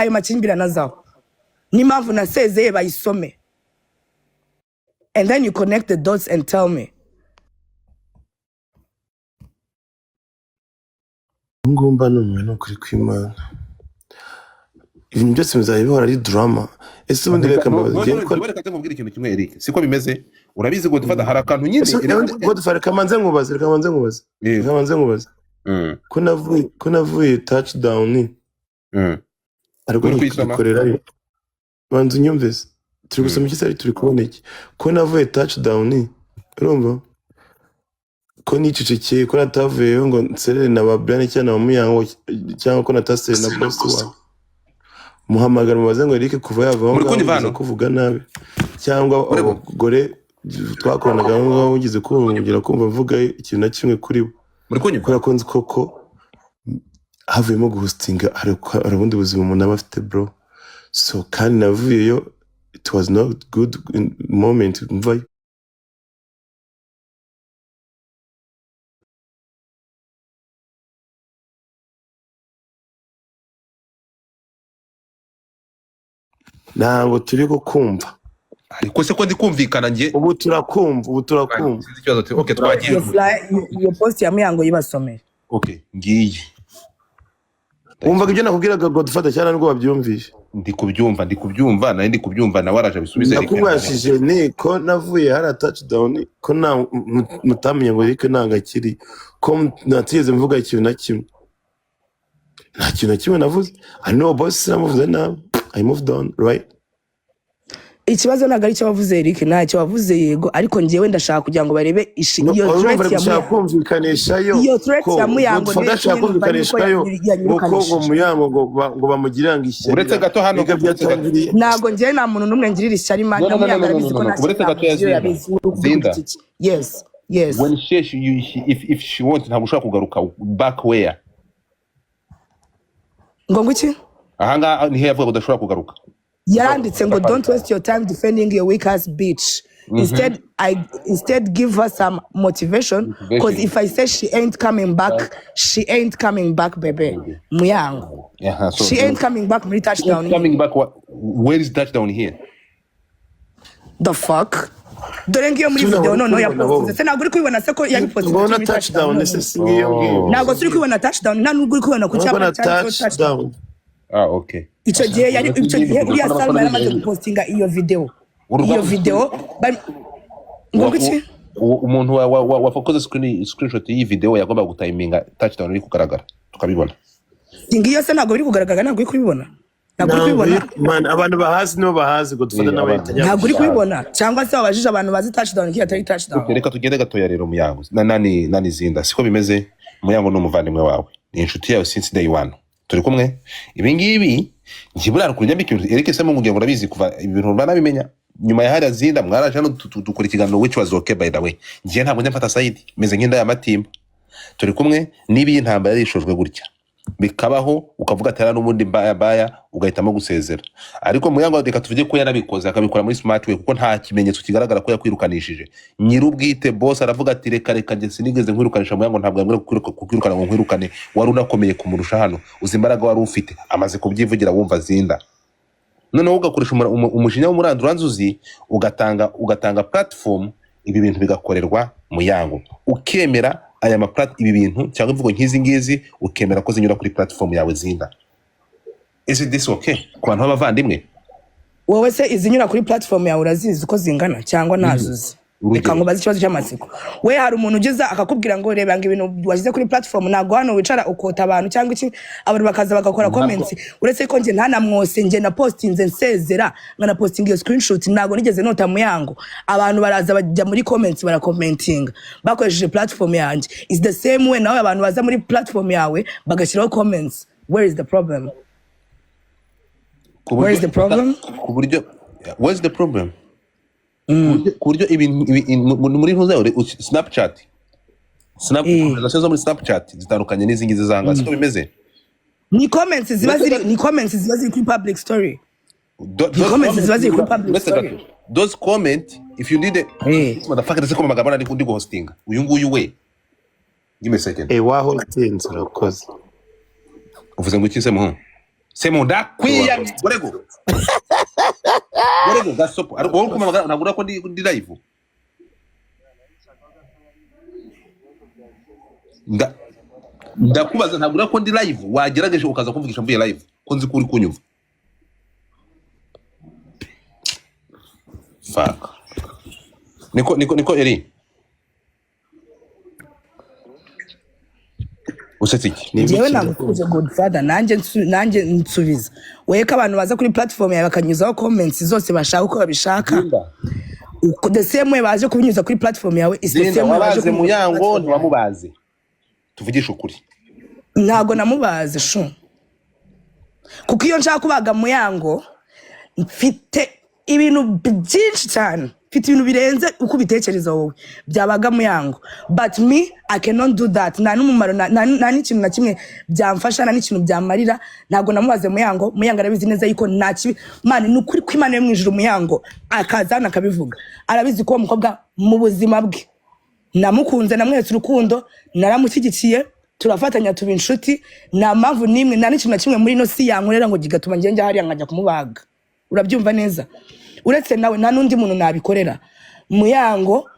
ayo makimbirane azaho n'impamvu nasezeye bayisome and then you connect the dots and tell me. ngomba n'umuntu kuri kwimana ibintu byose bizaba bihora ari drama ese ubundi reka mbabaze ko reka nkubwire ikintu kimwe Eric siko bimeze urabizi ngo dufata hari akantu nyine ngo dufare kamanze nkubaze ko navuye touchdown ariko nikorera banzu nyumvise turi gusoma iki turi kubona iki ko navuye touchdown urumva ko nicecekeye ko natavuyeyo ngo nserere na ba Brian cyangwa na Muyango cyangwa ko natasere na boss wa muhamagara mubaze ngo Eric kuva yavaho ngo kuvuga nabi cyangwa abagore twakoranaga ngo ugize kugira kumva mvuga ikintu na kimwe kuri bo muri kunyuka kurakonze koko havuyemo guhostinga arabundi buzima umuntu aba afite bro so kandi navuyeyo it was not good moment mvayo ntabwo turi kumva ariko se ko ndi kumvikana nge ubu turakumva okay twagiye iyo post ya Muyango yibasomera okay ngiye umvaga ibyo nakubwiraga ngo dufata cyane ngo babyumvishe ndi kubyumva nari ndi kubyumva na waraje bisubize Eric nakubwashije niko navuye hari touchdown ko na mutamenye ngo Eric nangakiri ko natigeze mvuga ikintu na kimwe nta kintu na kimwe navuze I know boss namuvuze na I moved on right ikibazo ntago ari cyo wavuze Eric ntacyo wavuze yego ariko ngiye wenda ndashaka kugira ngo barebe iyo threat ya Muyango kumvikanishayo iyo threat ya Muyango ndashaka kumvikanishayo uko Muyango ngo bamugiranga ishyari uretse gato hano ntago ngiye nta muntu numwe ngirira ishyari Muyango arabizi ko uretse gato yazinda yes when if she wants ntabwo ushaka kugaruka back where ngo nguki ahanga ni hevuga udashobora kugaruka yaranditse ngo don't waste your time defending your weak ass bitch. Instead give her some motivation because if I say she ain't coming back baby Muyango so she ain't coming back muri touchdown coming back where is touchdown here the fuck dore ngiyo muri video none ya post se ntabwo uri kubibona se ko yabipost mbona touchdown ese singiyo ntabwo turi kubibona touchdown nta nubwo uri kubibona ku cyapa touchdown okay icyo gihe uriya Salma yaramaze gupostinga iyo video ngo iki umuntu wa focus screenshot iyi video yagomba gutiminga touchdown iri kugaragara tukabibona ngiyo se ntabwo biri kugaragara ntabwo uri kubibona man abantu bahazi no bahazi ngo dufata n'abayitanya ntabwo uri kubibona cyangwa se wabajije abantu bazi touchdown kiya atari touchdown reka tugende gatoya rero Muyango nani zinda siko bimeze Muyango n'umuvandimwe wawe ni inshuti yawe since day one turi kumwe ibi ngibi ngiburara kuri nyambikiro Eric se mu ngiye murabizi kuva ibintu banabimenya nyuma ya hari zinda mwaraje hano dukora ikiganiro which was okay by the way ngiye ntabwo njya mfata side meze nk'inda ya matimba turi kumwe nibi intambara yarishojwe gutya bikabaho ukavuga atera n'ubundi baya ugahitamo gusezera ariko Muyango reka tuvuge ko yarabikoze akabikora muri smart way kuko nta kimenyetso kigaragara ko yakwirukanishije nyirubwite boss aravuga ati reka nge sinigeze nkwirukanisha Muyango ntabwo yamwe kukwirukana ngo nkwirukane wari unakomeye kumurusha hano uzimbaraga wari ufite amaze kubyivugira wumva zinda noneho ugakoresha umujinya w'umuranduranzuzi ugatanga platform ibi bintu bigakorerwa Muyango ukemera aya ibi bintu cyangwa imvugo nk'izi ngizi ukemera ko zinyura kuri platform yawe zinda is this okay ku bantu b'abavandimwe wowe se izinyura kuri platform yawe urazizi uko zingana cyangwa nazuzi reka ngo bazi ikibazo cy'amatsiko we hari umuntu ugeza akakubwira ngo reba ngo ibintu washyize kuri platform ntabwo hano wicara ukota abantu cyangwa iki abantu bakaza bagakora comments uretse ko nge ntanamwose nge na postinze nsezera ngana posting iyo screenshot ntabwo nigeze nota Muyango abantu baraza bajya muri comments barakomentinga bakoresheje platform yanjye is the same way nawe abantu baza muri platform yawe bagashyiraho comments where is the problem where's the problem kuryo muri ntuzayo Snapchat zo muri Snapchat zitandukanye n'izingize zanga siko bimeze ni comments ziba ziri kuri public story comments ziba ziri kuri public story those comment if you did it motherfucker se ko magabana ndi go hostinga uyu nguyu we give me a second wa hosting urakoze uvuze ngo iki se muho Semunda kwiyamye gorego gasopo wowe kumva nagura ko ndi live ndakubaza ntabura ko ndi live wagerageje ukaza kumvugisha mvuye live ko nzi ko uri kunyumva fuck niko eri usetse iki jewe nagukuze Godfather nanjye nsubiza weka abantu baza kuri platform yawe bakanyuzaho comments zose bashaka uko babishaka the same way baje kubinyuza kuri platform yawe is the same way baje Muyango ntiwamubaze tuvugisha ukuri ntago namubaze shu kuko iyo nshaka kubaga Muyango mfite ibintu byinshi cyane mfite ibintu birenze uko bitekereza wowe byabaga Muyango but me I cannot do that nta numumaro nta n'ikintu na kimwe byamfasha nta n'ikintu byamarira ntago namubaze Muyango arabizi neza yuko nta kibi man ni ukuri kw'Imana yo mwijuru Muyango akazana akabivuga arabizi ko umukobwa mu buzima bwe namukunze namwetse urukundo naramushyigikiye turafatanya tuba inshuti nta mpamvu nimwe nta n'ikintu na kimwe muri ino si yankorera ngo gigatuma njye hariya nkajya kumubaga urabyumva neza uretse nawe nta n'undi muntu nabikorera Muyango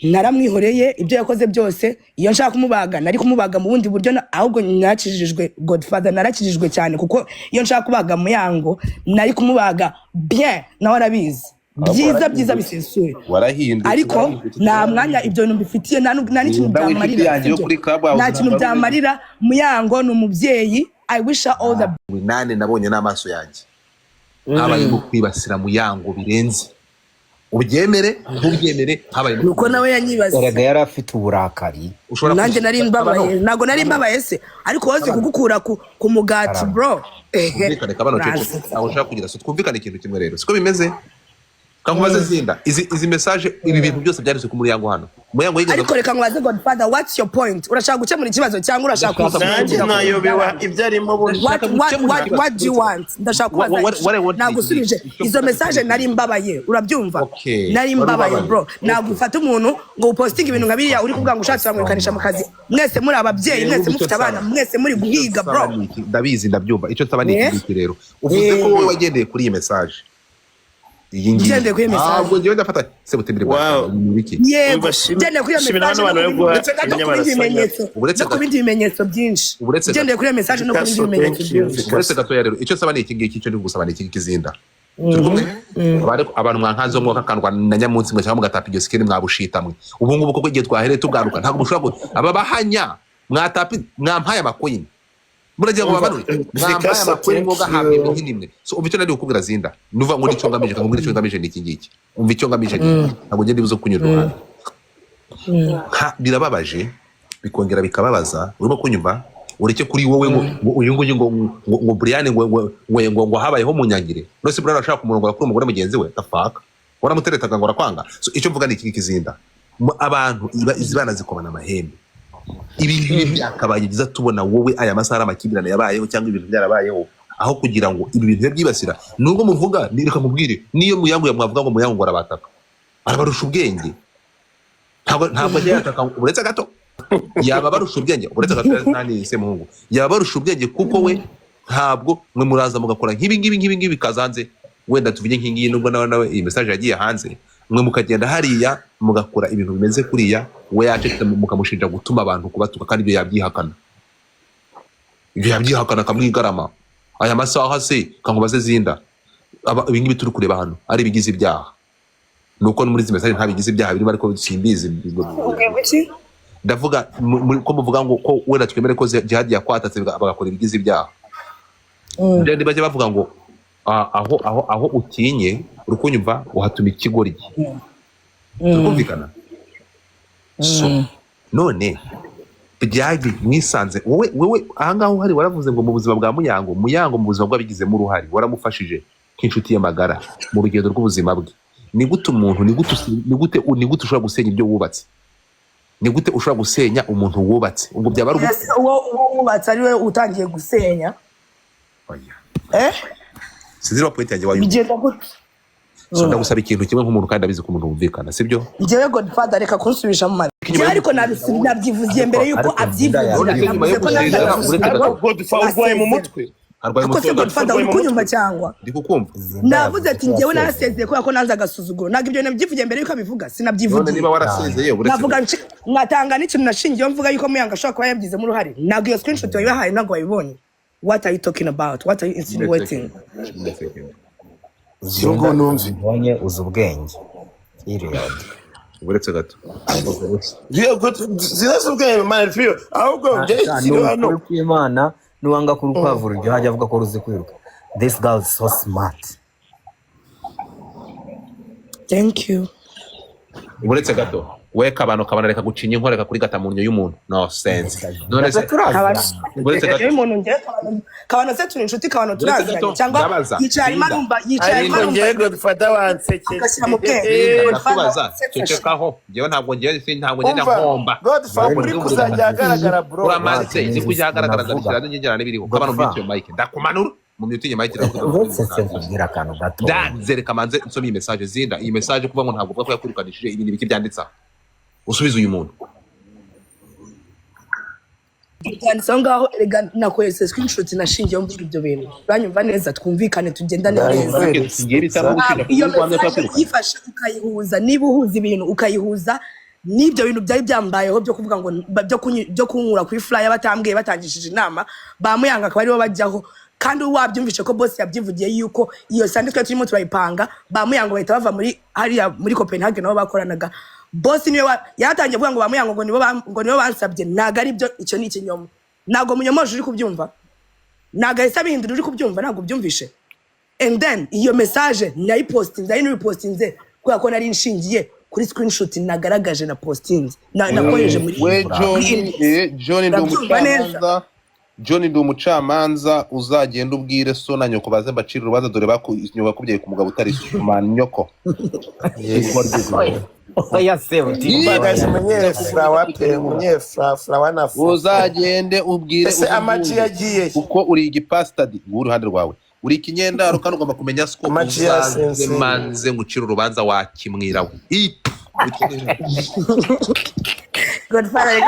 naramwihoreye ibyo yakoze byose iyo nshaka kumubaga nari kumubaga mu bundi buryo ahubwo narakijijwe Godfather narakijijwe cyane kuko iyo nshaka kubaga Muyango nari kumubaga bien nawe arabizi byiza bisesuye ariko nta mwanya ibyo bintu bifitiye nta n'ikintu byamarira nta kintu byamarira Muyango ni umubyeyi I wish her all the nane nabonye n'amaso yanjye habaye mu kwibasira Muyango birenze ubyemere ntubyemere habaye nuko nawe yanyibaza eraga yari afite uburakari nanjye nari mbabaye ntago nari mbabaye se ariko woze kugukura ku mugati bro twumvikane kabano cece aho ushaka kugira so twumvikane ikintu kimwe rero siko bimeze kankubaze zinda izi message ibi bintu byose byanditse ku Muyango hano Muyango yigeze ariko reka nkwaze Godfather what's your point urashaka gukemura ikibazo cyangwa urashaka nanjye nayobewa ibyarimo what do you want ndashaka kubaza nagusubije izo message nari mbabaye urabyumva nari mbabaye bro nagufata umuntu ngo uposting ibintu nkabiriya uri kuvuga ngo ushatse bamwikanisha mu kazi mwese muri ababyeyi mwese mufite abana mwese muri guhiga bro ndabizi ndabyumva icyo nsaba ni iki rero uvuze ko wowe wagendeye kuri iyi message Jende kuri message ahubwo ngiye ndafata se butembere wow yego jende kuri message no kubindi bimenyetso byinshi jende kuri message no kubindi bimenyetso byinshi uretse gato rero icyo nsaba ni iki ngiki cyo gusaba ni iki kizinda abantu mwankazo mwo kakandwa na nyamunsi mwe cyangwa mugatapa iryo sikeri mwabushitamwe ubu ngubu koko igihe twahereye tugaruka ntabwo mushobora aba bahanya mwatapi mwampaye amakoyini muragira ngo babanure mwambaye amakuru ngo gahabwe imwe so umva icyo nari gukubwira zinda nuva ngo nicyo ngamije ngo nicyo ngamije ni iki ngiki umva icyo ngamije ntabwo ngende bizo kunyura birababaje bikongera bikababaza urimo kunyumva ureke kuri wowe uyu nguyu ngo Brian ngo habayeho munyangire nose Brian ashaka kumurongora kuri umugore mugenzi we tafaka waramuteretaga ngo arakwanga so icyo mvuga ni iki kizinda abantu izibana zikobana amahembe ibintu byakabaye byiza tubona wowe aya masaha amakibirane yabayeho cyangwa ibintu byarabayeho aho kugira ngo ibi bintu byibasira nubwo muvuga nireka mubwire niyo Muyango yamwavuga ngo Muyango arabataka arabarusha ubwenge ntabwo yataka uretse gato yaba barusha ubwenge uretse gato nani se muhungu yaba barusha ubwenge kuko we ntabwo mwe muraza mugakora nk'ibi bikazanze wenda tuvuge nk'ingiyi nubwo nawe iyi message yagiye hanze mwe mukagenda hariya mugakora ibintu bimeze kuriya we yacetse mukamushinja gutuma abantu kubatuka kandi ibyo yabyihakana kamwigarama aya masaha se kankubaze zinda ibi ngibi turi kureba hano ari bigize ibyaha nuko muri izi message nta bigize ibyaha birimo ariko simbizi ndavuga ko muvuga ngo ko wenda twemere ko jihad yakwatatse bagakora ibigize ibyaha ndende bajye bavuga ngo aho utinye urukunyumva uhatuma ikigoryi tukumvikana so none byagi mwisanze wowe ahangaho uhari waravuze ngo mu buzima bwa Muyango mu buzima bw'abigizemo uruhari waramufashije nk'inshuti y'amagara mu rugendo rw'ubuzima bwe ni gute umuntu ni gute ushobora gusenya ibyo wubatse ni gute ushobora gusenya umuntu wubatse ubwo byaba ari uwo wubatse ari we utangiye gusenya sizira point yanjye wayo bigenda gute so ndagusaba ikintu kimwe nk'umuntu kandi abizi ko umuntu wumvikana sibyo njyewe Godfather reka kunsubisha mu mari ariko nabyivugiye mbere yuko abyivugira Godfather urwaye mu mutwe arwaye ako se umutwe Godfather uri kunyumva cyangwa ndi kukumva navuze ati njyewe narasezeye kubera ko nanze agasuzuguro ntabwo ibyo nabyivugiye mbere yuko abivuga none sinabyivugiye niba warasezeye uretse navuga mwatanga n'ikintu nashingiyeho mvuga yuko Muyanga ashobora kuba yabigizemo uruhare ntabwo iyo screenshot wayibahaye ntabwo wayibonye what are you talking about what are you insinuating Sibwo numvi ubonye uzi ubwenge period uretse gato zinasubwe man feel ahubwo no kwimana nuwanga ku rukwavu ryo hajya avuga ko ruzi kwiruka this girl is so smart thank you uretse gato weka abantu kabana reka gucinya inkoreka kuri gatamunyo y'umuntu no sense none se uretse gato umuntu ngiye kabana se turi inshuti kabana turaziranye cyangwa yicaye marumba ngiye Godfather wansekeje akashyira mu bwenge ndakubaza cecekaho ngewe ntabwo ngiye nkomba Godfather uri kuzajya agaragara bro uramaze ni kujya agaragara ndabishyira n'ingerane biriho kabana mbyityo Mike ndakumanura mu myutinye Mike uretse se kugira akantu gato nzereka manze nsome iyi message zinda iyi message kuva ngo ntabwo uvuga ko yakwirukanishije ibintu biki byanditsa usubiza uyu muntu byanditseho ngaho erega nakohereza screenshot nashingiyeho mvuga ibyo bintu banyumva neza twumvikane tugendane neza iyo message yifashe ukayihuza niba uhuza ibintu ukayihuza n'ibyo bintu byari byambayeho byo kuvuga ngo byo kunkura kuri flyer batambwiye batangishije inama ba Muyanga akaba aribo bajyaho kandi wabyumvishe ko boss yabyivugiye yuko iyo sanditwe turimo turayipanga ba Muyanga bahita bava muri hariya muri Copenhagen nabo bakoranaga boss niwe yatangiye kuvuga ngo ba Muyanga ngo nibo bansabye naga ari byo icyo ni ikinyoma nago munyomoje uri kubyumva naga hesa bihindura uri kubyumva nago byumvishe and then iyo message nayipostinze ari repostinze kuko ko nari nshingiye kuri screenshot nagaragaje na postinze nakoreje muri John ndi umucamanza uzagenda ubwire so na nyoko baze mbacira urubanza dore bakubyaye ku mugabo utari man nyoko oya se bagase menyere flower pe flower na uzagende ubwire amaci yagiye uko uri igipastadi uruhande rwawe uri ikinyendaro kandi ugomba kumenya siko manze ngucira urubanza wakimwirawe Godfather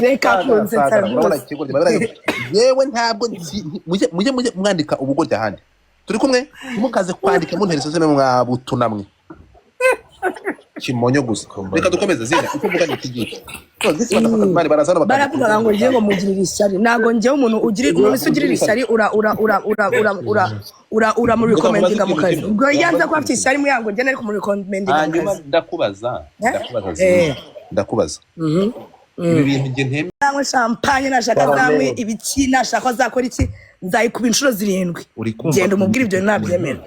reka kunsetsa yewe ntabwo mujye mwandika ubugorya handi turi kumwe mukaze kwandika munterese seme mwabutunamwe kimonyo gusa reka dukomeze zinda uko mvuga ni kigiye baravuga ngo ngiye ngo mugirira ishyari ntago ngiye umuntu ugirira ishyari ura mu recommendinga mu kazi ubwo yanza ko afite ishyari Muyango njye nari mu recommendinga mu kazi ndakubaza ibi bintu nge nteme nangwe champagne nashaka zamwe ibiki nashaka zakora iki nzayikuba inshuro 7 genda umubwira ibyo nabyemera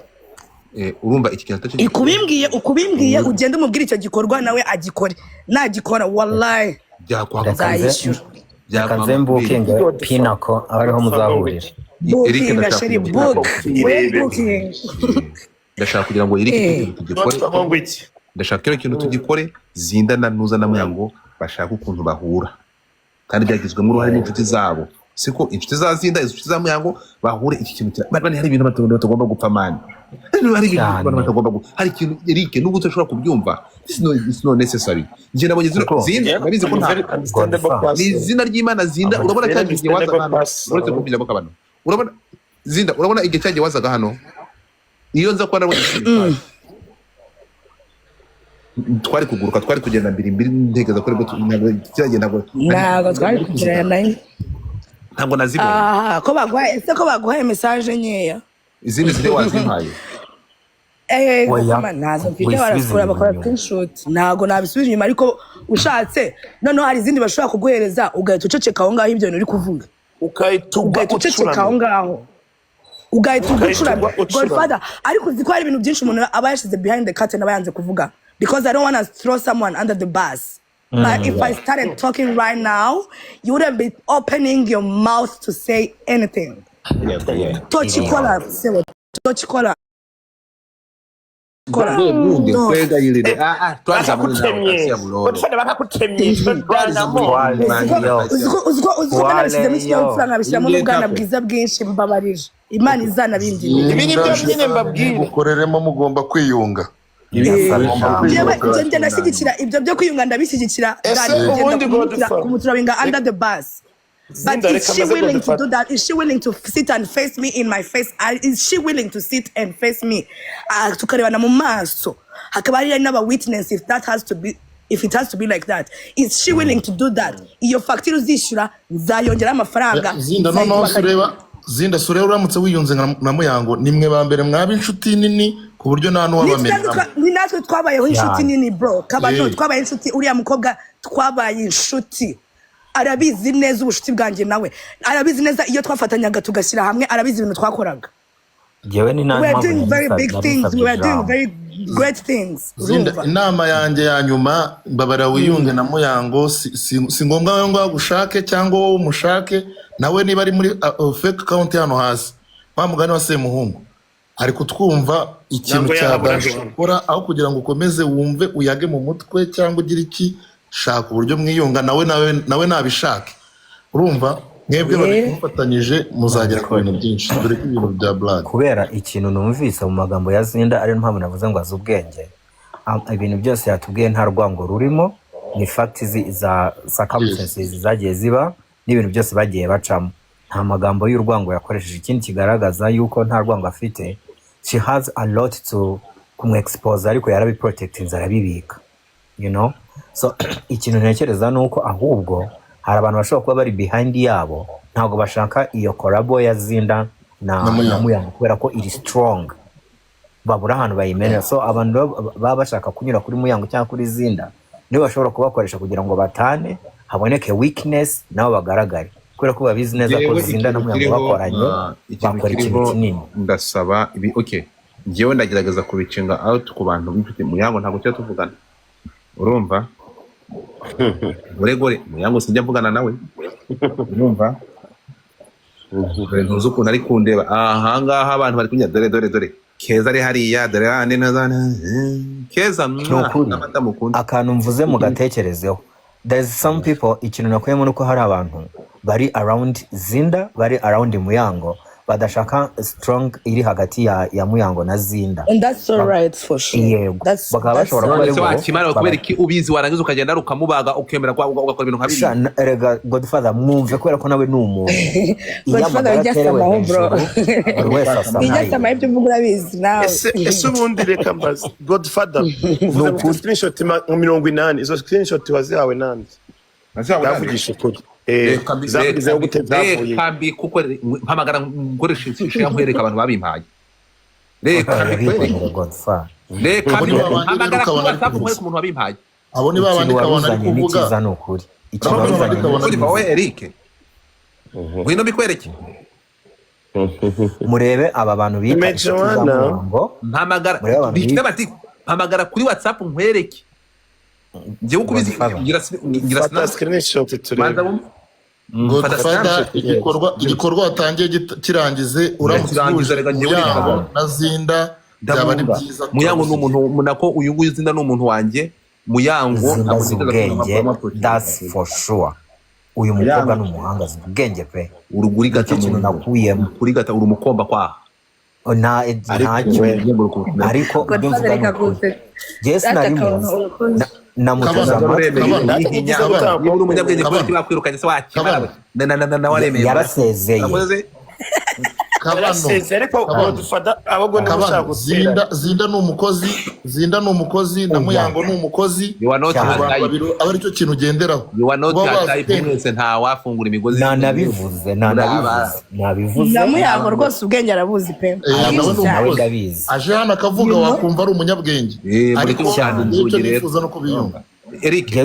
urumva iki kintu ikubimbwiye ukubimbwiye ugenda umubwira icyo gikorwa nawe agikore nagikora wallahi byakwakazayishyura byakazembuke ngo pinako abariho muzahurira Eric ndashaka kugira ngo Eric tugikore ndashaka ikintu tugikore zinda na nuza na Muyango bashaka ukuntu bahura kandi byagizwemo uruhare n'inshuti zabo siko inshuti za zinda inshuti za Muyango bahure iki kintu bari hari ibintu batagomba gupfa mani hari ibintu batagomba hari ikintu Eric nubwo utashobora kubyumva it's not necessary nje nabonye zinda nabize ko ni izina ry'Imana zinda urabona cyane igihe wazaga hano uretse kumbira boka bano urabona zinda urabona igihe cyagiye wazaga hano iyo nza ko nabonye twari kuguruka twari kugenda mbiri ntegeza ko ntabwo twari kugirana ntabwo nazibonye ko baguhaye message nyeya izindi ziri wazimpaye nazo mfite barasura bakora screenshot ntago nabisubira inyuma ariko ushatse noneho hari izindi bashobora kuguhereza ugahita uceceka aho ngaho ibyo uri kuvuga ugahita uceceka aho ngaho ugahita ugucura Godfather ariko uzi ko hari ibintu byinshi umuntu aba yashize behind the curtain aba yanze kuvuga because I don't want to throw someone under the bus. But if I started talking right now, you wouldn't be opening your mouth to say anything. Tochikola, say what? Tochikola. Imana izana bindi ibi ni byo nyine mbabwira ukoreremo mugomba kwiyunga njye ndashyigikira ibyo byo kwiyunga ndabishyigikira kumuturabinga under the bus But is she willing to do that? Is she willing to sit and face me in my face? Is she willing to sit and face me? Tukarebana mu maso. Hakaba hari n'aba witness if it has to be like that. Is she willing to do that? Iyo facture uzishura nzayongera amafaranga. Zinda sureba uramutse wiyunze na Muyango nimwe ba mbere mwaba inshuti nini ku buryo nta n'uwabamenyamo. Ni natwe twabayeho inshuti nini bro. Kabano twabaye inshuti uriya mukobwa twabaye inshuti. Arabizi neza ubushuti bwanjye nawe. Arabizi neza iyo twafatanyaga tugashyira hamwe arabizi ibintu twakoraga. Jewe ni nani we are doing very big things. We are doing very great things. Zinda inama yanjye ya nyuma mbabara wiyunge na Muyango si ngombwa ngo agushake cyangwa umushake nawe niba ari muri fake account hano hasi bamugane wa Semuhungu ari kutwumva ikintu cyabashora aho kugira ngo ukomeze wumve uyage mu mutwe cyangwa ugira iki shaka uburyo mwiyunga nawe nabishake urumva mwebwe bari kumfatanyije muzagera ku bintu byinshi dore ko ibintu bya black kubera ikintu numvise mu magambo ya Zinda ari mpamvu navuze ngo azubwenge ibintu byose yatubwiye nta rwango rurimo ni facts za circumstances zagiye ziba n'ibintu byose bagiye bacamo nta magambo y'urwango yakoresheje ikindi kigaragaza yuko nta rwango afite she has a lot to kumexpose ariko yarabiprotecting zarabibika you know so ikintu ntekereza nuko ahubwo hari abantu bashobora kuba bari behind yabo ntago bashaka iyo collabo ya Zinda na Muyango kubera ko iri strong babura ahantu bayimenera so abantu baba bashaka kunyura kuri Muyango cyangwa kuri Zinda nibo bashobora kubakoresha kugira ngo batane haboneke weakness nabo bagaragare kubera ko babizi neza ko Zinda na Muyango bakoranye bakora ikintu kinini ndasaba ibi okay ngiye ndagerageza kubicinga out ku bantu bifite Muyango ntago cyo tuvugana urumva Gore Muyango sinjya mvugana nawe urumva ntuzi ukuntu ari kundeba aha ngaha abantu bari kunya dore Keza ari hariya dore handi nazana Keza n'amata mukunda akantu mvuze mu gatekerezeho there's some people ikintu nakuyemo nuko hari abantu bari around Zinda bari around Muyango badashaka strong iri hagati ya Muyango na Zinda and that's all right for sure bakabashobora kuba ariko akimara kubera iki ubizi warangiza ukagenda rukamubaga ukemera kwa ugakora ibintu nk'abiri erega Godfather mwumve kwera ko nawe n'umuntu Godfather yasamaho bro yasamaho ibyo mvuga bizi nawe ese ubundi reka mbaza Godfather uvuze screenshot 80 izo screenshot wazihawe nande ndavugisha ukuri kambi kuko mpamagara ngoresha inshyira nkwereka abantu babimpaye reka mpamagara ku WhatsApp nkwereka umuntu wabimpaye abo ni babandi kabona ari kuvuga ikiza wowe Eric ngwino bikwereke murebe aba bantu bita mpamagara bifite bati mpamagara kuri WhatsApp nkwereke njye ukubizi ngira screenshot turebe Godfather igikorwa watangiye kirangize uramutse na Zinda byaba ari byiza Muyango n'umuntu nako uyu nguyu Zinda n'umuntu wanjye Muyango ubwenge that's for sure uyu mukobwa n'umuhanga ubwenge pe uruguri gato kintu nakuyemo kuri gata uri umukomba kwa ariko yes nari namutuza umunyabwenge ko bakwirukanye se wakimara na waremeye yarasezeye Zinda n'umukozi na Muyango n'umukozi abari cyo kintu ugenderaho mwese nta wafungura imigozi nabivuze na Muyango rwose ubwenge arabuzi pe nawe ndabizi aje hano akavuga wakumva ari umunyabwenge ariko icyo nifuza no kubiyumva Eric